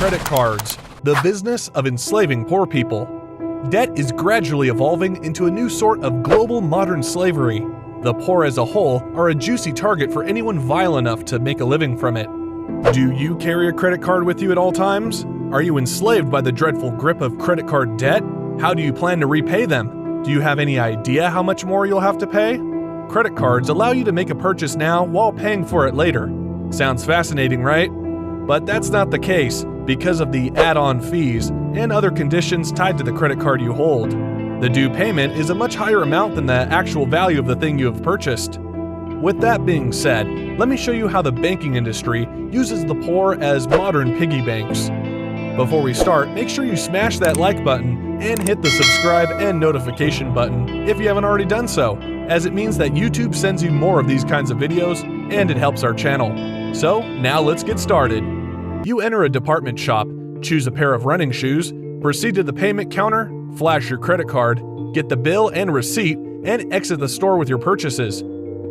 Credit cards, the business of enslaving poor people. Debt is gradually evolving into a new sort of global modern slavery. The poor as a whole are a juicy target for anyone vile enough to make a living from it. Do you carry a credit card with you at all times? Are you enslaved by the dreadful grip of credit card debt? How do you plan to repay them? Do you have any idea how much more you'll have to pay? Credit cards allow you to make a purchase now while paying for it later. Sounds fascinating, right? But that's not the case because of the add-on fees and other conditions tied to the credit card you hold. The due payment is a much higher amount than the actual value of the thing you have purchased. With that being said, let me show you how the banking industry uses the poor as modern piggy banks. Before we start, make sure you smash that like button and hit the subscribe and notification button if you haven't already done so, as it means that YouTube sends you more of these kinds of videos and it helps our channel. So now let's get started. You enter a department shop, choose a pair of running shoes, proceed to the payment counter, flash your credit card, get the bill and receipt, and exit the store with your purchases.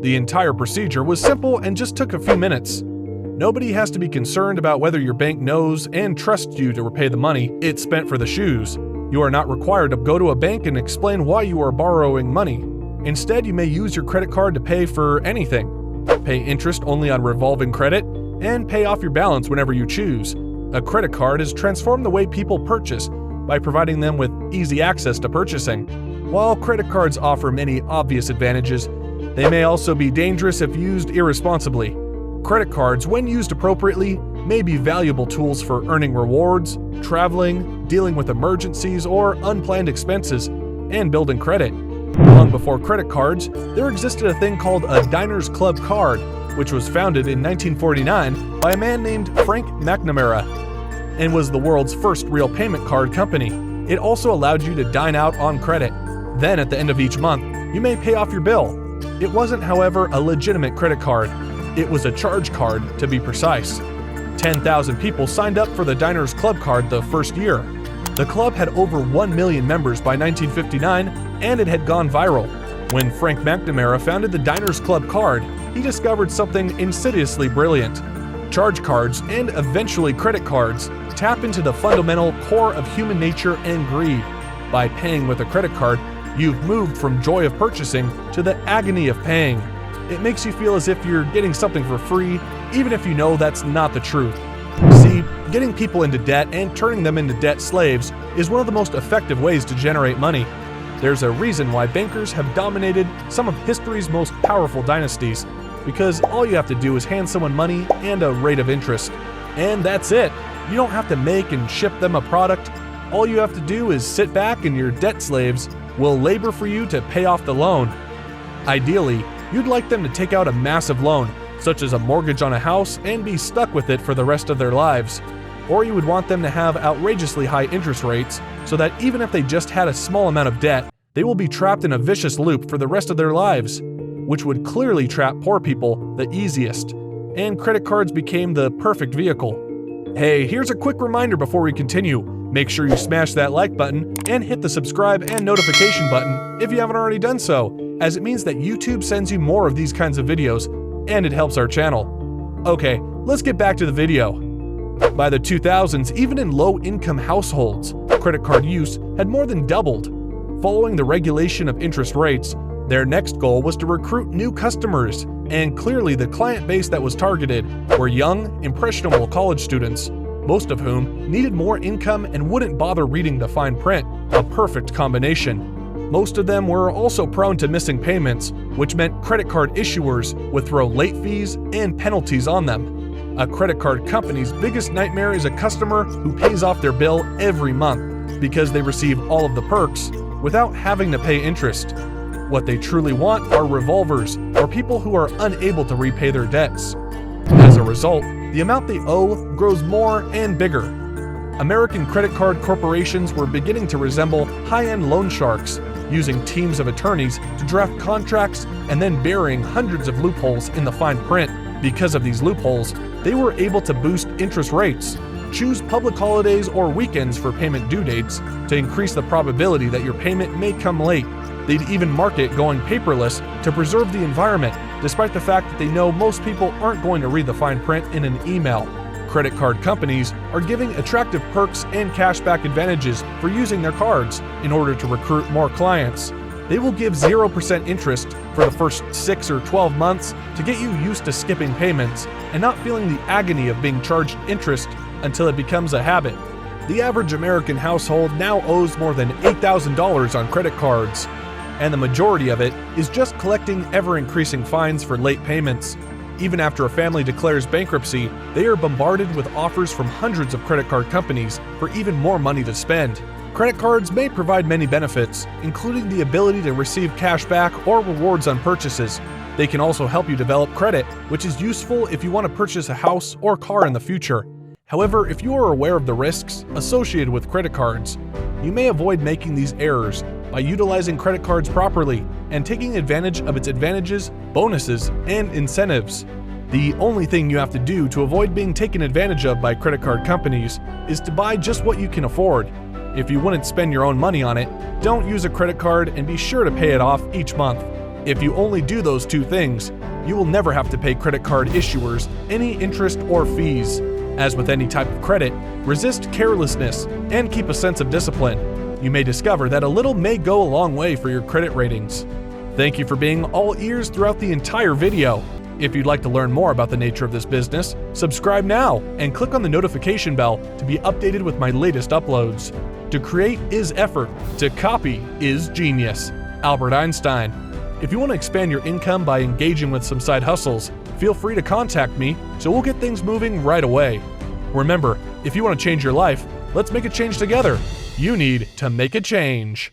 The entire procedure was simple and just took a few minutes. Nobody has to be concerned about whether your bank knows and trusts you to repay the money it spent for the shoes. You are not required to go to a bank and explain why you are borrowing money. Instead, you may use your credit card to pay for anything. Pay interest only on revolving credit, and pay off your balance whenever you choose. A credit card has transformed the way people purchase by providing them with easy access to purchasing. While credit cards offer many obvious advantages, they may also be dangerous if used irresponsibly. Credit cards, when used appropriately, may be valuable tools for earning rewards, traveling, dealing with emergencies or unplanned expenses, and building credit. Long before credit cards, there existed a thing called a Diners Club card, which was founded in 1949 by a man named Frank McNamara, and was the world's first real payment card company. It also allowed you to dine out on credit. Then at the end of each month, you may pay off your bill. It wasn't, however, a legitimate credit card. It was a charge card, to be precise. 10,000 people signed up for the Diners Club card the first year. The club had over 1 million members by 1959, and it had gone viral. When Frank McNamara founded the Diners Club card, he discovered something insidiously brilliant. Charge cards, and eventually credit cards, tap into the fundamental core of human nature and greed. By paying with a credit card, you've moved from joy of purchasing to the agony of paying. It makes you feel as if you're getting something for free, even if you know that's not the truth. See, getting people into debt and turning them into debt slaves is one of the most effective ways to generate money. There's a reason why bankers have dominated some of history's most powerful dynasties, because all you have to do is hand someone money and a rate of interest. And that's it. You don't have to make and ship them a product. All you have to do is sit back and your debt slaves will labor for you to pay off the loan. Ideally, you'd like them to take out a massive loan, such as a mortgage on a house, and be stuck with it for the rest of their lives. Or you would want them to have outrageously high interest rates, so that even if they just had a small amount of debt, they will be trapped in a vicious loop for the rest of their lives, which would clearly trap poor people the easiest. And credit cards became the perfect vehicle. Hey, here's a quick reminder before we continue. Make sure you smash that like button and hit the subscribe and notification button if you haven't already done so, as it means that YouTube sends you more of these kinds of videos, and it helps our channel. Okay, let's get back to the video. By the 2000s, even in low-income households, credit card use had more than doubled. Following the regulation of interest rates, their next goal was to recruit new customers, and clearly the client base that was targeted were young, impressionable college students, most of whom needed more income and wouldn't bother reading the fine print, a perfect combination. Most of them were also prone to missing payments, which meant credit card issuers would throw late fees and penalties on them. A credit card company's biggest nightmare is a customer who pays off their bill every month because they receive all of the perks without having to pay interest. What they truly want are revolvers, or people who are unable to repay their debts. As a result, the amount they owe grows more and bigger. American credit card corporations were beginning to resemble high-end loan sharks, using teams of attorneys to draft contracts and then burying hundreds of loopholes in the fine print. Because of these loopholes, they were able to boost interest rates, choose public holidays or weekends for payment due dates to increase the probability that your payment may come late. They'd even market going paperless to preserve the environment, despite the fact that they know most people aren't going to read the fine print in an email. credit card companies are giving attractive perks and cashback advantages for using their cards in order to recruit more clients. They will give 0% interest for the first 6 or 12 months to get you used to skipping payments and not feeling the agony of being charged interest until it becomes a habit. The average American household now owes more than $8,000 on credit cards, and the majority of it is just collecting ever-increasing fines for late payments. Even after a family declares bankruptcy, they are bombarded with offers from hundreds of credit card companies for even more money to spend. Credit cards may provide many benefits, including the ability to receive cash back or rewards on purchases. They can also help you develop credit, which is useful if you want to purchase a house or car in the future. However, if you are aware of the risks associated with credit cards, you may avoid making these errors by utilizing credit cards properly and taking advantage of its advantages, bonuses, and incentives. The only thing you have to do to avoid being taken advantage of by credit card companies is to buy just what you can afford. If you wouldn't spend your own money on it, don't use a credit card and be sure to pay it off each month. If you only do those two things, you will never have to pay credit card issuers any interest or fees. As with any type of credit, resist carelessness and keep a sense of discipline. You may discover that a little may go a long way for your credit ratings. Thank you for being all ears throughout the entire video. If you'd like to learn more about the nature of this business, subscribe now and click on the notification bell to be updated with my latest uploads. To create is effort, to copy is genius. Albert Einstein. If you want to expand your income by engaging with some side hustles, feel free to contact me so we'll get things moving right away. Remember, if you want to change your life, let's make a change together. You need to make a change.